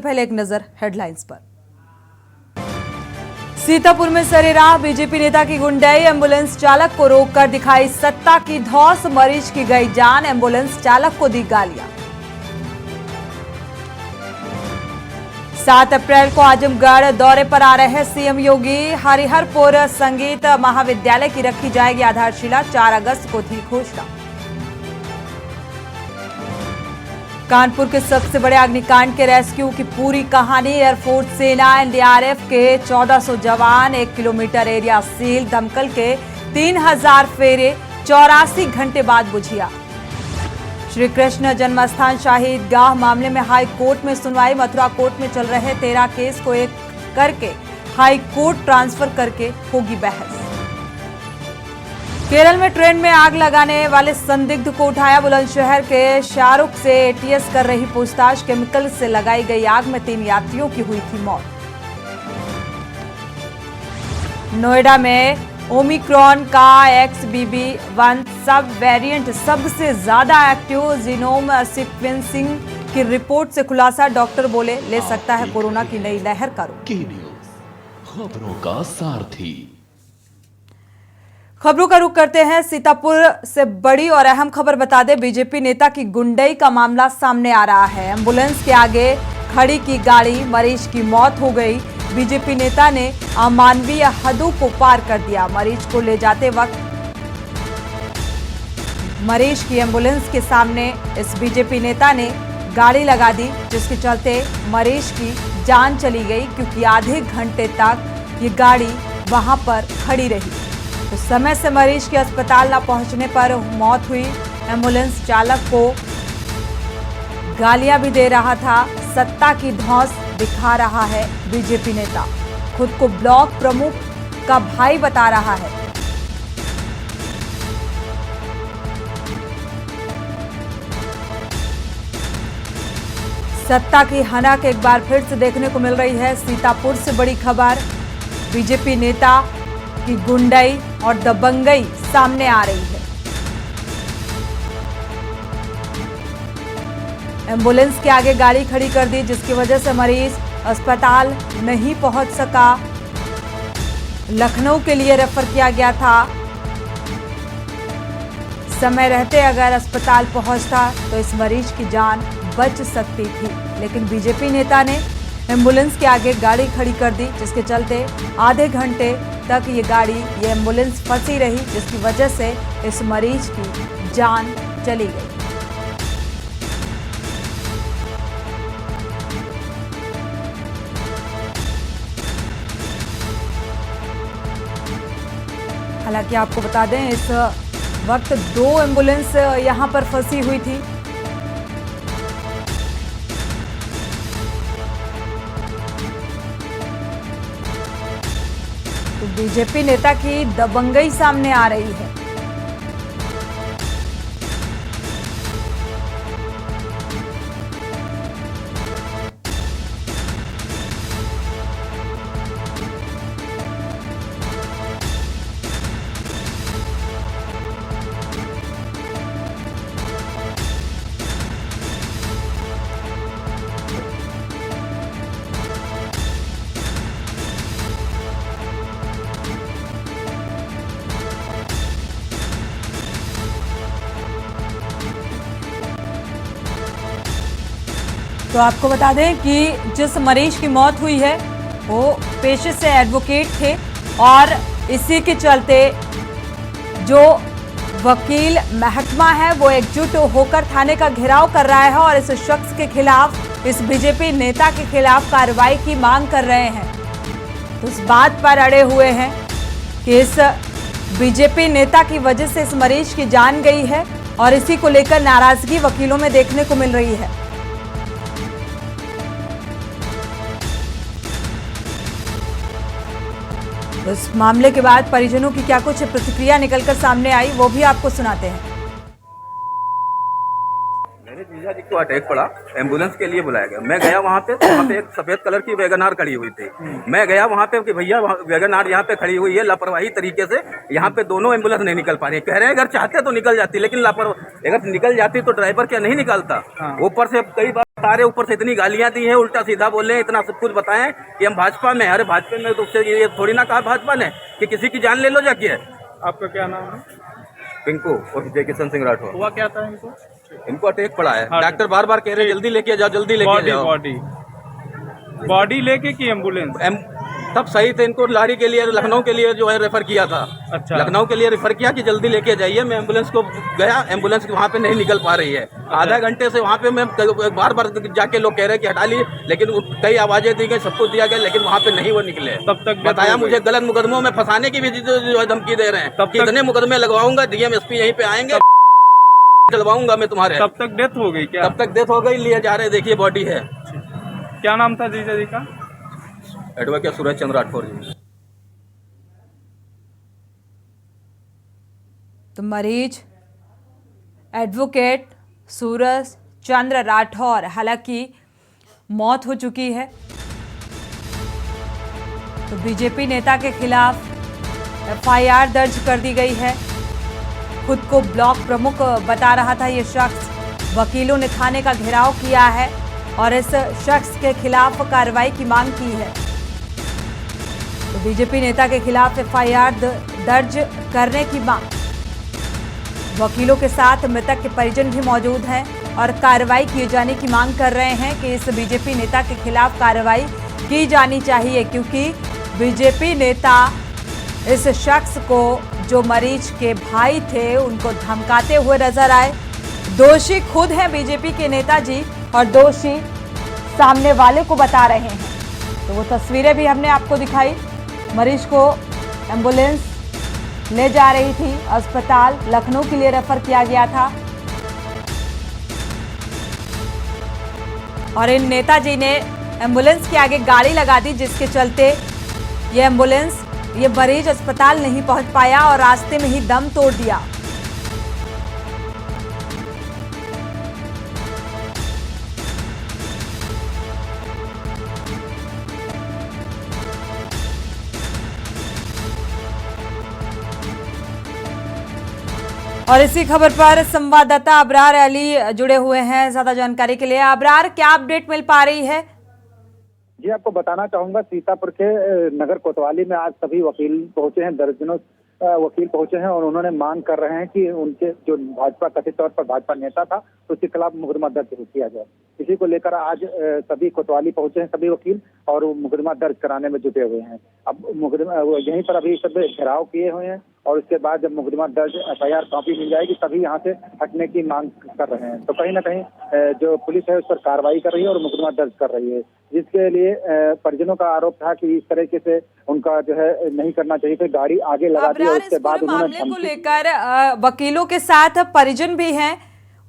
पहले एक नजर हेडलाइंस पर। सीतापुर में सरेराह बीजेपी नेता की गुंडाई, एम्बुलेंस चालक को रोककर दिखाई सत्ता की धौंस, मरीज की गई जान, एम्बुलेंस चालक को दी गालियां। 7 अप्रैल को आजमगढ़ दौरे पर आ रहे सीएम योगी, हरिहरपुर संगीत महाविद्यालय की रखी जाएगी आधारशिला, 4 अगस्त को थी घोषणा। कानपुर के सबसे बड़े अग्निकांड के रेस्क्यू की पूरी कहानी, एयरफोर्स, सेना, एनडीआरएफ के 1400 जवान, 1 किलोमीटर एरिया सील, दमकल के 3000 फेरे, 84 घंटे बाद बुझिया। श्री कृष्ण जन्मस्थान शहीदगाह मामले में हाई कोर्ट में सुनवाई, मथुरा कोर्ट में चल रहे 13 केस को एक करके हाई कोर्ट ट्रांसफर करके होगी बहस। केरल में ट्रेन में आग लगाने वाले संदिग्ध को उठाया, बुलंदशहर के शाहरुख से एटीएस कर रही पूछताछ, केमिकल से लगाई गई आग में 3 यात्रियों की हुई थी मौत। नोएडा में ओमिक्रॉन का XBB.1 सब वेरिएंट सबसे ज्यादा एक्टिव, जीनोम सीक्वेंसिंग की रिपोर्ट से खुलासा, डॉक्टर बोले ले सकता है कोरोना की नई लहर का रूप। खबरों का सारथी। खबरों का रुख करते हैं सीतापुर से बड़ी और अहम खबर बता दें, बीजेपी नेता की गुंडई का मामला सामने आ रहा है। एम्बुलेंस के आगे खड़ी की गाड़ी, मरीज की मौत हो गई। बीजेपी नेता ने अमानवीय हदों को पार कर दिया। मरीज को ले जाते वक्त मरीज की एम्बुलेंस के सामने इस बीजेपी नेता ने गाड़ी लगा दी, जिसके चलते मरीज की जान चली गई, क्योंकि आधे घंटे तक ये गाड़ी वहां पर खड़ी रही। तो समय से मरीज के अस्पताल न पहुंचने पर मौत हुई। एम्बुलेंस चालक को गालियां भी दे रहा था। सत्ता की धौंस दिखा रहा है बीजेपी नेता, खुद को ब्लॉक प्रमुख का भाई बता रहा है। सत्ता की हनक एक बार फिर से देखने को मिल रही है। सीतापुर से बड़ी खबर, बीजेपी नेता की गुंडाई और दबंगई सामने आ रही है। एम्बुलेंस के आगे गाड़ी खड़ी कर दी, जिसकी वजह से मरीज अस्पताल नहीं पहुंच सका। लखनऊ के लिए रेफर किया गया था। समय रहते अगर अस्पताल पहुंचता तो इस मरीज की जान बच सकती थी, लेकिन बीजेपी नेता ने एम्बुलेंस के आगे गाड़ी खड़ी कर दी, जिसके चलते आधे घंटे तक ये एम्बुलेंस फंसी रही, जिसकी वजह से इस मरीज की जान चली गई। हालांकि आपको बता दें, इस वक्त 2 एम्बुलेंस यहां पर फंसी हुई थी। तो बीजेपी नेता की दबंगई सामने आ रही है। तो आपको बता दें कि जिस मरीज की मौत हुई है वो पेशे से एडवोकेट थे, और इसी के चलते जो वकील महकमा है वो एकजुट होकर थाने का घेराव कर रहा है और इस शख्स के खिलाफ, इस बीजेपी नेता के खिलाफ कार्रवाई की मांग कर रहे हैं। तो इस बात पर अड़े हुए हैं कि इस बीजेपी नेता की वजह से इस मरीज की जान गई है, और इसी को लेकर नाराजगी वकीलों में देखने को मिल रही है। इस मामले के बाद परिजनों की क्या कुछ प्रतिक्रिया निकलकर सामने आई, वो भी आपको सुनाते हैं। मैंने जीजा जी को अटैक पड़ा, एम्बुलेंस के लिए बुलाया गया। मैं गया वहाँ पे, तो वहाँ पे एक सफेद कलर की वैगन आर खड़ी हुई थी। मैं गया वहाँ पे कि भैया वैगन आर यहाँ पे खड़ी हुई है, लापरवाही तरीके से यहाँ पे दोनों एम्बुलेंस नहीं निकल पा रही। कह रहे हैं अगर चाहते तो निकल जाती, लेकिन लापरवाही अगर निकल जाती तो ड्राइवर क्या नहीं निकालता। ऊपर से कई बार तारे ऊपर से इतनी गालियां दी हैं, उल्टा सीधा बोले हैं, इतना सब कुछ बताएं कि हम भाजपा में। अरे भाजपा में तो उससे ये थोड़ी ना कहा भाजपा ने कि किसी की जान ले लो जाके। आपका क्या नाम है? पिंकू और जय किशन सिंह राठौर। हुआ क्या था इनको? इनको अटैक पड़ा है। हाँ। डॉक्टर बार बार कह रहे हैं जल्दी लेके जाओ, जल्दी लेके जाओ। बॉडी लेके की एम्बुलेंस तब सही थे। इनको लारी के लिए लखनऊ के लिए जो है रेफर किया था। अच्छा। लखनऊ के लिए रेफर किया कि जल्दी लेके जाइए। मैं एम्बुलेंस को गया, एम्बुलेंस वहाँ पे नहीं निकल पा रही है। आधा घंटे से वहाँ पे मैं बार बार जाके लोग कह रहे हैं कि हटा लिए, लेकिन कई आवाजें दी गई, सब कुछ दिया गया, लेकिन वहाँ पे नहीं वो निकले। तब तक बताया मुझे गलत मुकदमों में फंसाने की भी जो है धमकी दे रहे हैं। तब तक कितने मुकदमे लगवाऊंगा, डीएम एसपी यहीं पे आएंगे, चलवाऊंगा मैं तुम्हारे। तब तक डेथ हो गई क्या? तब तक डेथ हो गई, लिए जा रहे, देखिए बॉडी है। क्या नाम था जीजा जी का? एडवोकेट सूरज चंद्र राठौर जी। तो मरीज एडवोकेट सूरज चंद्र राठौर, हालांकि मौत हो चुकी है। तो बीजेपी नेता के खिलाफ एफआईआर दर्ज कर दी गई है। खुद को ब्लॉक प्रमुख बता रहा था ये शख्स। वकीलों ने थाने का घेराव किया है और इस शख्स के खिलाफ कार्रवाई की मांग की है। तो बीजेपी नेता के खिलाफ एफआईआर दर्ज करने की मांग। वकीलों के साथ मृतक के परिजन भी मौजूद हैं और कार्रवाई किए जाने की मांग कर रहे हैं कि इस बीजेपी नेता के खिलाफ कार्रवाई की जानी चाहिए, क्योंकि बीजेपी नेता इस शख्स को, जो मरीज के भाई थे, उनको धमकाते हुए नजर आए। दोषी खुद हैं बीजेपी के नेताजी और दोषी सामने वाले को बता रहे हैं। तो वो तस्वीरें भी हमने आपको दिखाई। मरीज को एम्बुलेंस ले जा रही थी, अस्पताल लखनऊ के लिए रेफर किया गया था और इन नेताजी ने एम्बुलेंस के आगे गाड़ी लगा दी, जिसके चलते ये मरीज अस्पताल नहीं पहुंच पाया और रास्ते में ही दम तोड़ दिया। और इसी खबर पर संवाददाता अबरार अली जुड़े हुए हैं ज्यादा जानकारी के लिए। अबरार, क्या अपडेट मिल पा रही है? जी, आपको बताना चाहूंगा, सीतापुर के नगर कोतवाली में आज सभी वकील पहुंचे हैं, दर्जनों वकील पहुंचे हैं और उन्होंने मांग कर रहे हैं कि उनके जो भाजपा, कथित तौर पर भाजपा नेता था, उसके खिलाफ मुकदमा दर्ज किया जाए। इसी को लेकर आज सभी कोतवाली पहुंचे हैं सभी वकील और मुकदमा दर्ज कराने में जुटे हुए हैं। अब मुकदमा यहीं पर अभी सब घेराव किए हुए हैं और उसके बाद जब मुकदमा दर्ज एफआईआर कॉपी मिल जाएगी तभी यहाँ से हटने की मांग कर रहे हैं। तो कहीं ना कहीं जो पुलिस है उस पर कार्रवाई कर रही है और मुकदमा दर्ज कर रही है, जिसके लिए परिजनों का आरोप था कि इस तरीके से उनका जो है नहीं करना चाहिए था। गाड़ी आगे लगा दी और उसके बाद मामले को लेकर वकीलों के साथ परिजन भी हैं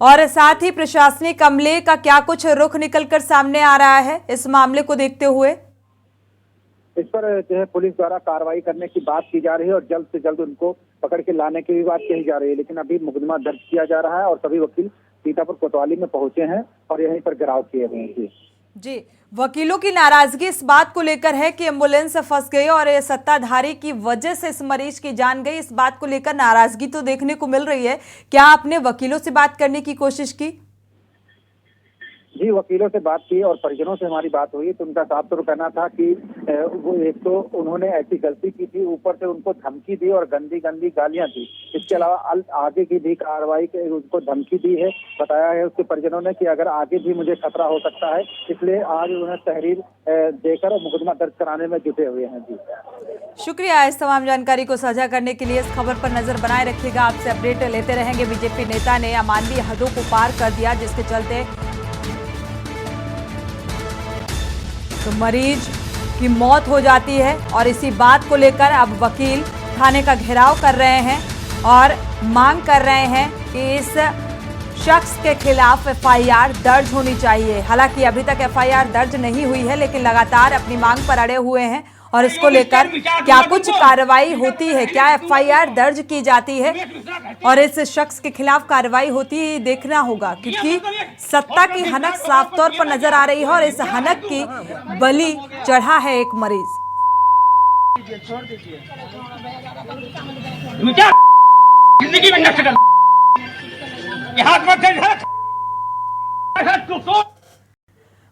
और साथ ही प्रशासनिक अमले का क्या कुछ रुख निकलकर सामने आ रहा है इस मामले को देखते हुए? इस पर जो है पुलिस द्वारा कार्रवाई करने की बात की जा रही है और जल्द से जल्द उनको पकड़ के लाने की भी बात कही जा रही है, लेकिन अभी मुकदमा दर्ज किया जा रहा है और सभी वकील सीतापुर कोतवाली में पहुंचे हैं और यहीं पर घेराव किए हुए हैं। जी, वकीलों की नाराजगी इस बात को लेकर है कि एम्बुलेंस फंस गई और ये सत्ताधारी की वजह से इस मरीज की जान गई। इस बात को लेकर नाराजगी तो देखने को मिल रही है। क्या आपने वकीलों से बात करने की कोशिश की? जी, वकीलों से बात की और परिजनों से हमारी बात हुई तो उनका साफ तौर कहना था कि वो एक तो उन्होंने ऐसी गलती की थी, ऊपर से उनको धमकी दी और गंदी गंदी गालियां दी। इसके अलावा आगे की भी कार्रवाई के उनको धमकी दी है। बताया है उसके परिजनों ने कि अगर आगे भी मुझे खतरा हो सकता है, इसलिए आज उन्हें तहरीर देकर मुकदमा दर्ज कराने में जुटे हुए हैं। जी, शुक्रिया इस तमाम जानकारी को साझा करने के लिए। इस खबर पर नजर बनाए रखिएगा, आपसे अपडेट लेते रहेंगे। बीजेपी नेता ने अमानवीय हदों को पार कर दिया, जिसके चलते तो मरीज की मौत हो जाती है और इसी बात को लेकर अब वकील थाने का घेराव कर रहे हैं और मांग कर रहे हैं कि इस शख्स के खिलाफ एफआईआर दर्ज होनी चाहिए। हालांकि अभी तक एफआईआर दर्ज नहीं हुई है, लेकिन लगातार अपनी मांग पर अड़े हुए हैं और इसको लेकर क्या कुछ कार्रवाई होती है, क्या एफआईआर दर्ज की जाती है और इस शख्स के खिलाफ कार्रवाई होती है, देखना होगा। क्योंकि सत्ता की हनक साफ तौर पर नजर आ रही है और इस हनक की बलि चढ़ा है एक मरीज। जिंदगी में नष्ट कर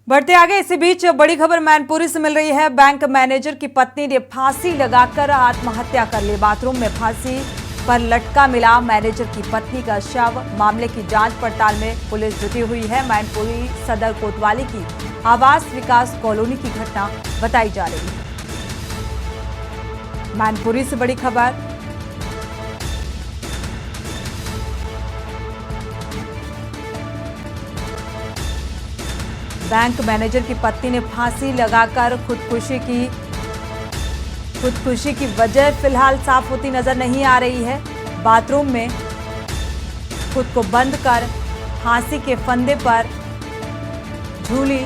बढ़ते आगे, इसी बीच बड़ी खबर मैनपुरी से मिल रही है। बैंक मैनेजर की पत्नी ने फांसी लगाकर आत्महत्या कर ली। बाथरूम में फांसी पर लटका मिला मैनेजर की पत्नी का शव। मामले की जांच पड़ताल में पुलिस जुटी हुई है। मैनपुरी सदर कोतवाली की आवास विकास कॉलोनी की घटना बताई जा रही है। मैनपुरी से बड़ी खबर। बैंक मैनेजर की पत्नी ने फांसी लगाकर खुदकुशी की वजह फिलहाल साफ होती नजर नहीं आ रही है। बाथरूम में खुद को बंद कर फांसी के फंदे पर झूली।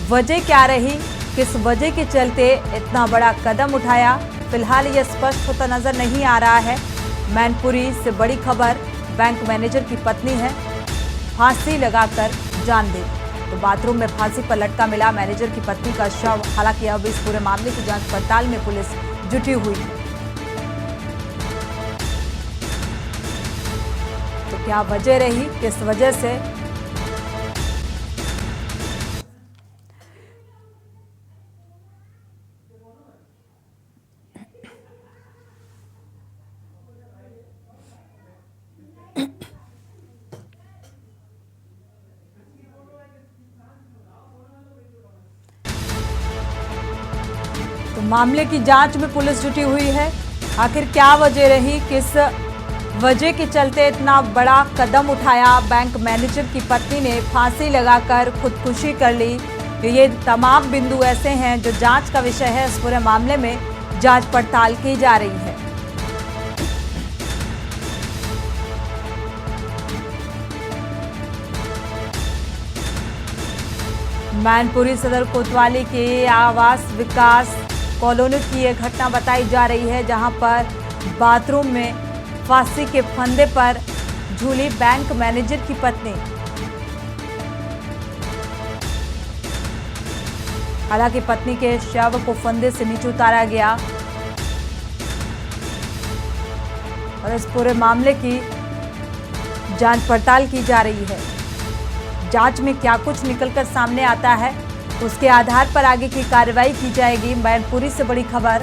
वजह क्या रही, किस वजह के चलते इतना बड़ा कदम उठाया, फिलहाल यह स्पष्ट होता नजर नहीं आ रहा है। मैनपुरी से बड़ी खबर। बैंक मैनेजर की पत्नी है, फांसी लगाकर जान दे। तो बाथरूम में फांसी पर लटका मिला मैनेजर की पत्नी का शव। हालांकि अब इस पूरे मामले की जांच पड़ताल में पुलिस जुटी हुई है। तो क्या वजह रही, किस वजह से मामले की जांच में पुलिस जुटी हुई है। आखिर क्या वजह रही, किस वजह के चलते इतना बड़ा कदम उठाया बैंक मैनेजर की पत्नी ने, फांसी लगाकर खुदकुशी कर ली। ये तमाम बिंदु ऐसे हैं जो जांच का विषय है। इस पूरे मामले में जांच पड़ताल की जा रही है। मैनपुरी सदर कोतवाली के आवास विकास कॉलोनी की यह घटना बताई जा रही है, जहां पर बाथरूम में फांसी के फंदे पर झूली बैंक मैनेजर की पत्नी। हालांकि पत्नी के शव को फंदे से नीचे उतारा गया और इस पूरे मामले की जांच पड़ताल की जा रही है। जांच में क्या कुछ निकलकर सामने आता है, उसके आधार पर आगे की कार्रवाई की जाएगी। मैनपुरी से बड़ी खबर।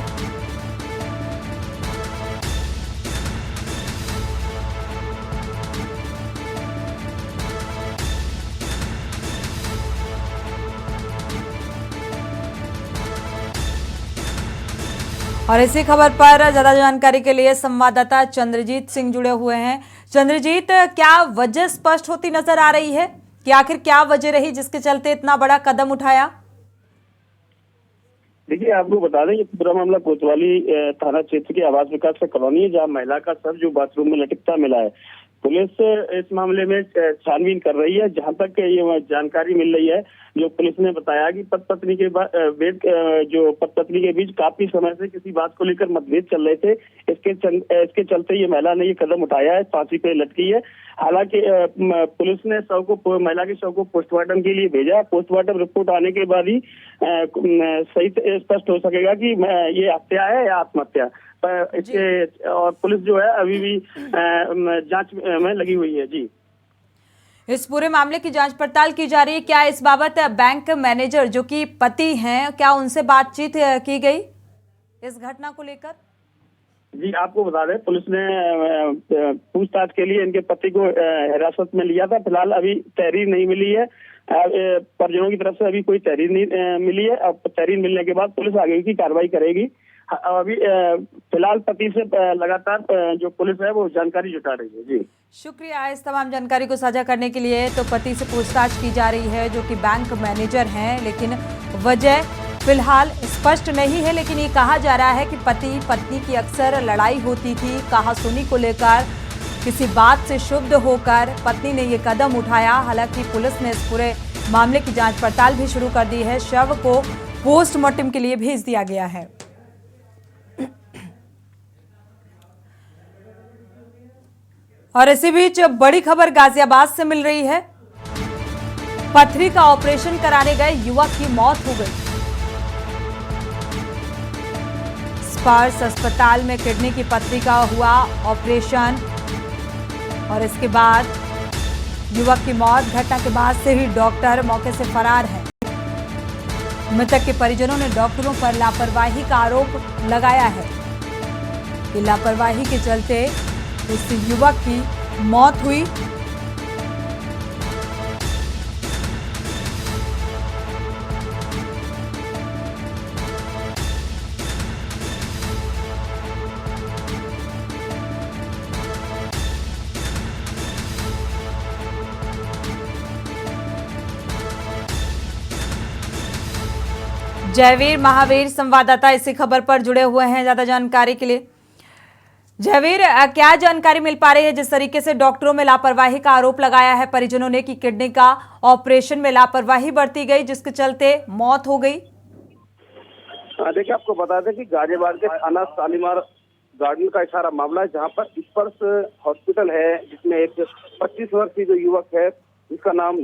और इसी खबर पर ज्यादा जानकारी के लिए संवाददाता चंद्रजीत सिंह जुड़े हुए हैं। चंद्रजीत, क्या वजह स्पष्ट होती नजर आ रही है कि आखिर क्या वजह रही जिसके चलते इतना बड़ा कदम उठाया? देखिए, आपको बता दें, ये पूरा मामला कोतवाली थाना क्षेत्र के आवास विकास कॉलोनी है, जहां महिला का शव जो बाथरूम में लटकता मिला है। पुलिस इस मामले में छानबीन कर रही है। जहां तक ये जानकारी मिल रही है, जो पुलिस ने बताया कि पत्नी के बीच काफी समय से किसी बात को लेकर मतभेद चल रहे थे। इसके चलते ये महिला ने ये कदम उठाया है, फांसी पे लटकी है। हालांकि पुलिस ने महिला के शव को पोस्टमार्टम के लिए भेजा। पोस्टमार्टम रिपोर्ट आने के बाद ही सही स्पष्ट हो सकेगा कि ये हत्या है या आत्महत्या। इसके और पुलिस जो है अभी भी जांच में लगी हुई है। जी, इस पूरे मामले की जांच पड़ताल की जा रही है। क्या इस बाबत बैंक मैनेजर जो कि पति हैं, क्या उनसे बातचीत की गई इस घटना को लेकर? जी, आपको बता दें, पुलिस ने पूछताछ के लिए इनके पति को हिरासत में लिया था। फिलहाल अभी तहरीर नहीं मिली है। परिजनों की तरफ से अभी कोई तहरीर नहीं मिली है। अब तहरीर मिलने के बाद पुलिस आगे की कार्रवाई करेगी। अभी फिलहाल पति से लगातार जो पुलिस है वो जानकारी जुटा रही है। जी, शुक्रिया इस तमाम जानकारी को साझा करने के लिए। तो पति से पूछताछ की जा रही है, जो कि बैंक मैनेजर हैं, लेकिन वजह फिलहाल स्पष्ट नहीं है। लेकिन ये कहा जा रहा है कि पति पत्नी की अक्सर लड़ाई होती थी, कहासुनी को लेकर। किसी बात से क्षुब्ध होकर पत्नी ने ये कदम उठाया। हालांकि पुलिस ने इस पूरे मामले की जांच पड़ताल भी शुरू कर दी है। शव को पोस्टमार्टम के लिए भेज दिया गया है। और इसी बीच बड़ी खबर गाजियाबाद से मिल रही है। पथरी का ऑपरेशन कराने गए युवक की मौत हो गई। स्पर्श अस्पताल में किडनी की पथरी का हुआ ऑपरेशन और इसके बाद युवक की मौत। घटना के बाद से ही डॉक्टर मौके से फरार है। मृतक के परिजनों ने डॉक्टरों पर लापरवाही का आरोप लगाया है कि लापरवाही के चलते इस युवक की मौत हुई। जयवीर महावीर संवाददाता इसी खबर पर जुड़े हुए हैं ज्यादा जानकारी के लिए। जयवीर, क्या जानकारी मिल पा रही है? जिस तरीके से डॉक्टरों में लापरवाही का आरोप लगाया है परिजनों ने कि किडनी का ऑपरेशन में लापरवाही बरती गई जिसके चलते मौत हो गई। देखिए, आपको बता दें कि गाजियाबाद के थाना शालीमार गार्डन का सारा मामला है, जहां पर स्पर्श हॉस्पिटल है, जिसमें एक 25 वर्षीय जो युवक है जिसका नाम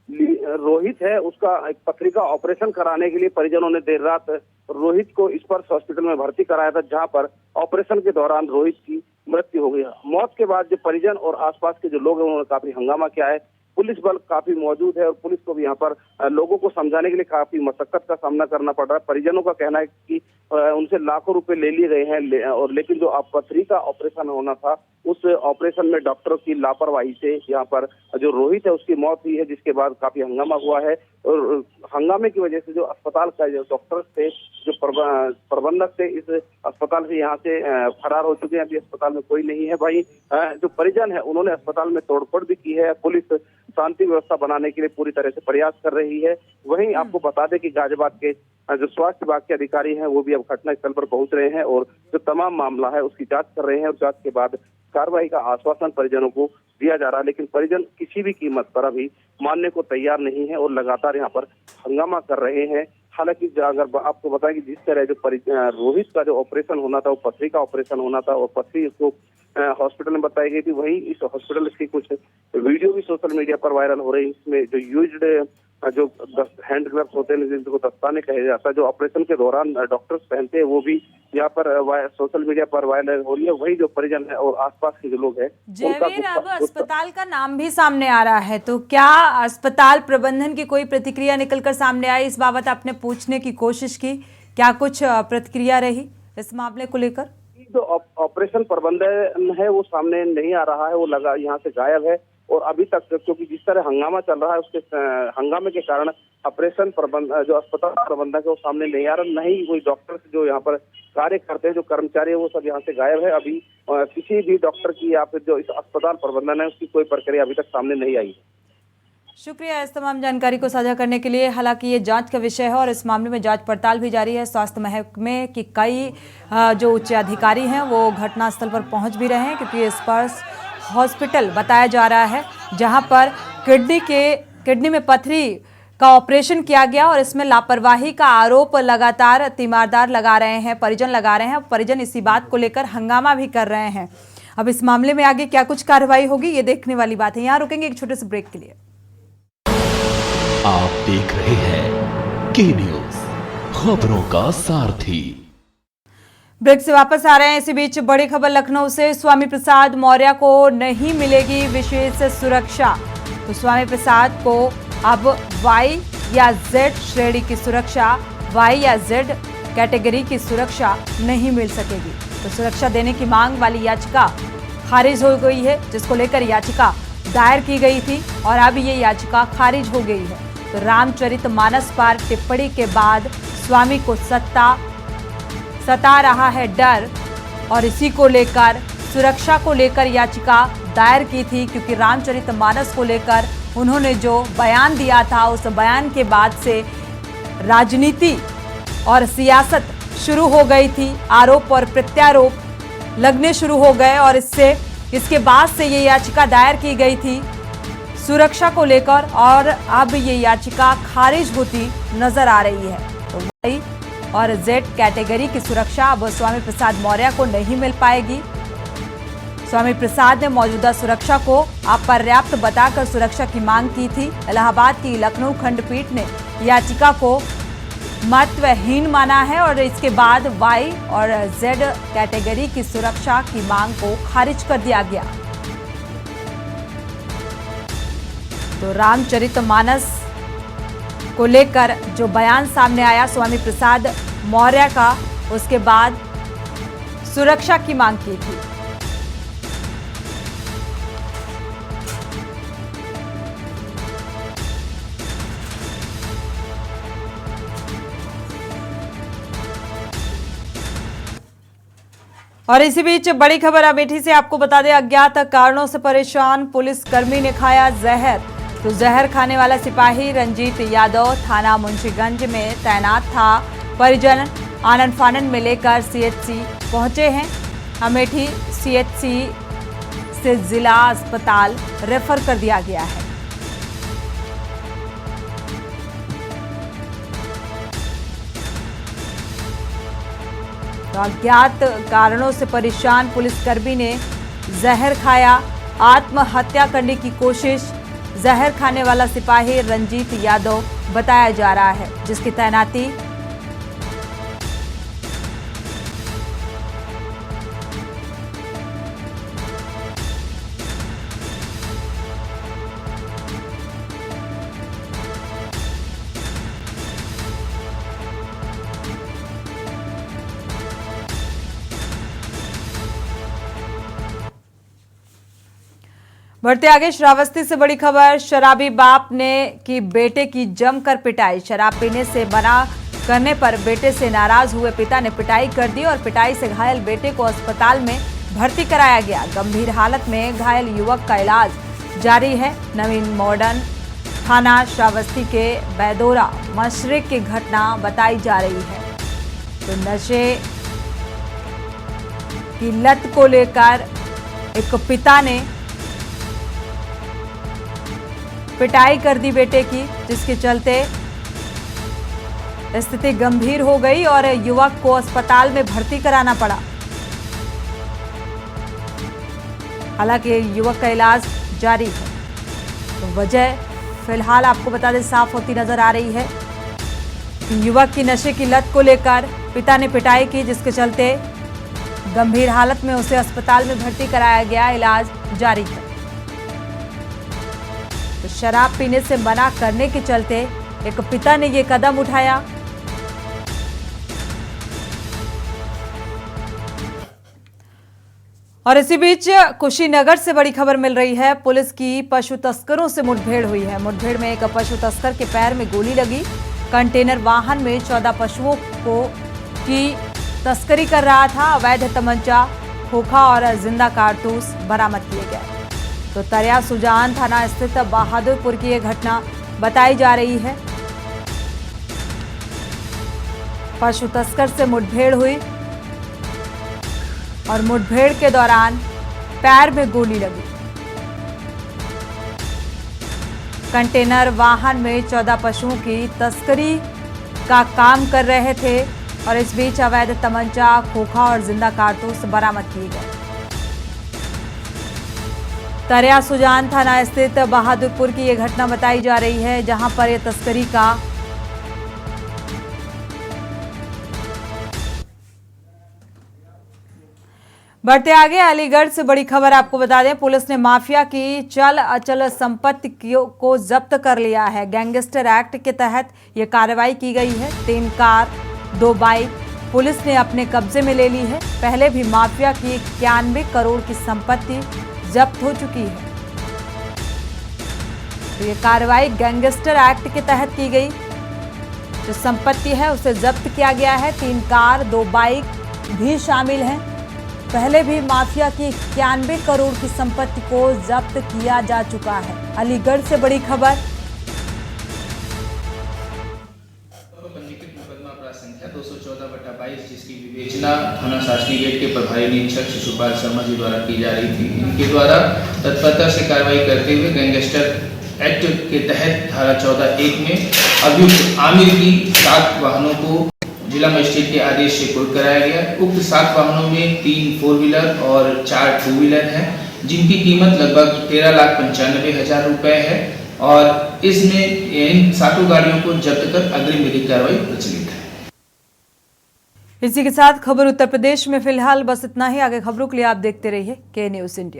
रोहित है, उसका एक पथरी का ऑपरेशन कराने के लिए परिजनों ने देर रात रोहित को स्पर्श हॉस्पिटल में भर्ती कराया था, जहां पर ऑपरेशन के दौरान रोहित की मृत्यु हो गई। मौत के बाद जो परिजन और आसपास के जो लोग हैं उन्होंने काफी हंगामा किया है। पुलिस बल काफी मौजूद है और पुलिस को भी यहाँ पर लोगों को समझाने के लिए काफी मशक्कत का सामना करना पड़ रहा है। परिजनों का कहना है कि उनसे लाखों रुपए ले लिए गए हैं और लेकिन जो पथरी का ऑपरेशन होना था उस ऑपरेशन में डॉक्टरों की लापरवाही से यहाँ पर जो रोहित है उसकी मौत हुई है, जिसके बाद काफी हंगामा हुआ है। और हंगामे की वजह से जो अस्पताल का जो डॉक्टर थे, जो प्रबंधक थे, इस अस्पताल से यहाँ से फरार हो चुके हैं। अभी अस्पताल में कोई नहीं है। भाई जो परिजन है उन्होंने अस्पताल में तोड़फोड़ भी की है। पुलिस शांति व्यवस्था बनाने के लिए पूरी तरह से प्रयास कर रही है। वहीं आपको बता दें कि गाजियाबाद के जो स्वास्थ्य विभाग के अधिकारी हैं वो भी अब घटनास्थल पर पहुंच रहे हैं और जो तमाम मामला है उसकी जांच कर रहे हैं और जांच के बाद कार्रवाई का आश्वासन परिजनों को दिया जा रहा है। लेकिन परिजन किसी भी कीमत पर अभी मानने को तैयार नहीं है और लगातार यहाँ पर हंगामा कर रहे हैं। हालांकि अगर आपको बताएं कि जिस तरह जो रोहित का जो ऑपरेशन होना था वो पथरी का ऑपरेशन होना था और पथरी उसको हॉस्पिटल में बताई गई थी, वही इस हॉस्पिटल की कुछ वीडियो भी सोशल मीडिया पर वायरल हो रही है। इसमें जो यूज्ड जो हैंड ग्लव्स होते हैं जिनको दस्ताने कहा जाता है, जो ऑपरेशन के दौरान डॉक्टर्स पहनते हैं, वो भी यहाँ पर सोशल मीडिया पर वायरल हो रही है। वही जो परिजन है और आसपास के जो लोग हैं। जयवीर, अब अस्पताल का नाम भी सामने आ रहा है, तो क्या अस्पताल प्रबंधन की कोई प्रतिक्रिया निकलकर सामने आई? इस बाबत आपने पूछने की कोशिश की, क्या कुछ प्रतिक्रिया रही इस मामले को लेकर? जो ऑपरेशन प्रबंधन है वो सामने नहीं आ रहा है, वो लगा यहाँ से गायब है। और अभी तक क्योंकि जिस तरह हंगामा चल रहा है उसके हंगामे के कारण ऑपरेशन जो अस्पताल प्रबंधक है वो सामने नहीं आ रहा। नहीं कोई डॉक्टर जो यहाँ पर कार्य करते हैं, जो कर्मचारी है, वो सब यहाँ से गायब है। अभी किसी भी डॉक्टर की या फिर जो इस अस्पताल प्रबंधन है उसकी कोई प्रक्रिया अभी तक सामने नहीं आई है। शुक्रिया इस तमाम जानकारी को साझा करने के लिए। हालांकि ये जांच का विषय है और इस मामले में जांच पड़ताल भी जारी है। स्वास्थ्य महकमे की कई जो उच्च अधिकारी हैं वो घटनास्थल पर पहुंच भी रहे हैं, क्योंकि स्पर्श हॉस्पिटल बताया जा रहा है जहां पर किडनी में पथरी का ऑपरेशन किया गया और इसमें लापरवाही का आरोप लगातार तीमारदार लगा रहे हैं, परिजन लगा रहे हैं। परिजन इसी बात को लेकर हंगामा भी कर रहे हैं। अब इस मामले में आगे क्या कुछ कार्रवाई होगी ये देखने वाली बात है। यहाँ रुकेंगे एक छोटे से ब्रेक के लिए। आप देख रहे हैं के न्यूज, खबरों का सारथी। ब्रेक से वापस आ रहे हैं। इसी बीच बड़ी खबर लखनऊ से। स्वामी प्रसाद मौर्य को नहीं मिलेगी विशेष सुरक्षा। तो स्वामी प्रसाद को अब वाई या जेड श्रेणी की सुरक्षा, वाई या जेड कैटेगरी की सुरक्षा नहीं मिल सकेगी। तो सुरक्षा देने की मांग वाली याचिका खारिज हो गई है, जिसको लेकर याचिका दायर की गई थी और अब ये याचिका खारिज हो गई है। तो रामचरितमानस पर टिप्पणी के बाद स्वामी को सता रहा है डर और इसी को लेकर सुरक्षा को लेकर याचिका दायर की थी, क्योंकि रामचरितमानस को लेकर उन्होंने जो बयान दिया था उस बयान के बाद से राजनीति और सियासत शुरू हो गई थी। आरोप और प्रत्यारोप लगने शुरू हो गए और इसके बाद से ये याचिका दायर की गई थी सुरक्षा को लेकर और अब ये याचिका खारिज होती नजर आ रही है। तो वाई और जेड कैटेगरी की सुरक्षा अब स्वामी प्रसाद मौर्य को नहीं मिल पाएगी। स्वामी प्रसाद ने मौजूदा सुरक्षा को अपर्याप्त बताकर सुरक्षा की मांग की थी। इलाहाबाद की लखनऊ खंडपीठ ने याचिका को महत्वहीन माना है और इसके बाद वाई और जेड कैटेगरी की सुरक्षा की मांग को खारिज कर दिया गया। तो रामचरितमानस को लेकर जो बयान सामने आया स्वामी प्रसाद मौर्य का, उसके बाद सुरक्षा की मांग की थी। और इसी बीच बड़ी खबर अमेठी से आपको बता दें, अज्ञात कारणों से परेशान पुलिस कर्मी ने खाया जहर। तो जहर खाने वाला सिपाही रंजीत यादव थाना मुंशीगंज में तैनात था। परिजन आनन फानन में लेकर सीएचसी पहुंचे हैं। अमेठी सीएचसी से जिला अस्पताल रेफर कर दिया गया है। तो अज्ञात कारणों से परेशान पुलिसकर्मी ने जहर खाया, आत्महत्या करने की कोशिश। जहर खाने वाला सिपाही रंजीत यादव बताया जा रहा है, जिसकी तैनाती बढ़ते आगे श्रावस्ती से बड़ी खबर। शराबी बाप ने की बेटे की जमकर पिटाई। शराब पीने से मना करने पर बेटे से नाराज हुए पिता ने पिटाई कर दी और पिटाई से घायल बेटे को अस्पताल में भर्ती कराया गया। गंभीर हालत में घायल युवक का इलाज जारी है। नवीन मॉडर्न थाना श्रावस्ती के बैदोरा मशरिक की घटना बताई जा रही है। तो नशे की लत को लेकर एक पिता ने पिटाई कर दी बेटे की, जिसके चलते स्थिति गंभीर हो गई और युवक को अस्पताल में भर्ती कराना पड़ा। हालांकि युवक का इलाज जारी है। तो वजह फिलहाल आपको बता दें साफ होती नजर आ रही है कि युवक की नशे की लत को लेकर पिता ने पिटाई की, जिसके चलते गंभीर हालत में उसे अस्पताल में भर्ती कराया गया। इलाज जारी है। तो शराब पीने से मना करने के चलते एक पिता ने ये कदम उठाया। और इसी बीच कुशीनगर से बड़ी खबर मिल रही है। पुलिस की पशु तस्करों से मुठभेड़ हुई है। मुठभेड़ में एक पशु तस्कर के पैर में गोली लगी। कंटेनर वाहन में 14 पशुओं की तस्करी कर रहा था। अवैध तमंचा, खोखा और जिंदा कारतूस बरामद किए गए। तो तरिया सुजान थाना स्थित बहादुरपुर की यह घटना बताई जा रही है। पशु तस्कर से मुठभेड़ हुई और मुठभेड़ के दौरान पैर में गोली लगी। कंटेनर वाहन में 14 पशुओं की तस्करी का काम कर रहे थे और इस बीच अवैध तमंचा, खोखा और जिंदा कारतूस बरामद किए गए। तरिया सुजान थाना स्थित बहादुरपुर की यह घटना बताई जा रही है, जहां पर यह तस्करी का बढ़ते आगे अलीगढ़ से बड़ी खबर आपको बता दें। पुलिस ने माफिया की चल अचल संपत्ति को जब्त कर लिया है। गैंगस्टर एक्ट के तहत यह कार्रवाई की गई है। 3 कार 2 बाइक पुलिस ने अपने कब्जे में ले ली है। पहले भी माफिया की 91 करोड़ की संपत्ति जब्त हो चुकी है। तो ये कार्रवाई गैंगस्टर एक्ट के तहत की गई। जो संपत्ति है उसे जब्त किया गया है। 3 कार 2 बाइक भी शामिल हैं। पहले भी माफिया की 91 करोड़ की संपत्ति को जब्त किया जा चुका है। अलीगढ़ से बड़ी खबर। पंजीकृत मुकदमा अपराध संख्या 214/22 जिसकी विवेचना थाना शासकीय गेट के प्रभारी निरीक्षक शिशुपाल शर्मा जी द्वारा की जा रही थी। इनके द्वारा तत्परता से कार्रवाई करते हुए गैंगस्टर एक्ट के तहत धारा 14(1) में अभियुक्त आमिर की 7 वाहनों को जिला मजिस्ट्रेट के आदेश से कुर्क कराया गया। उक्त 7 वाहनों में 3 4 व्हीलर और 4 2 व्हीलर हैं, जिनकी कीमत लगभग 13,95,000 रुपए है और इसमें इन 7 गाड़ियों को जब्त कर अग्रिम विधिक कार्रवाई प्रचलित है। इसी के साथ खबर उत्तर प्रदेश में फिलहाल बस इतना ही। आगे खबरों के लिए आप देखते रहिए के न्यूज़ इंडिया।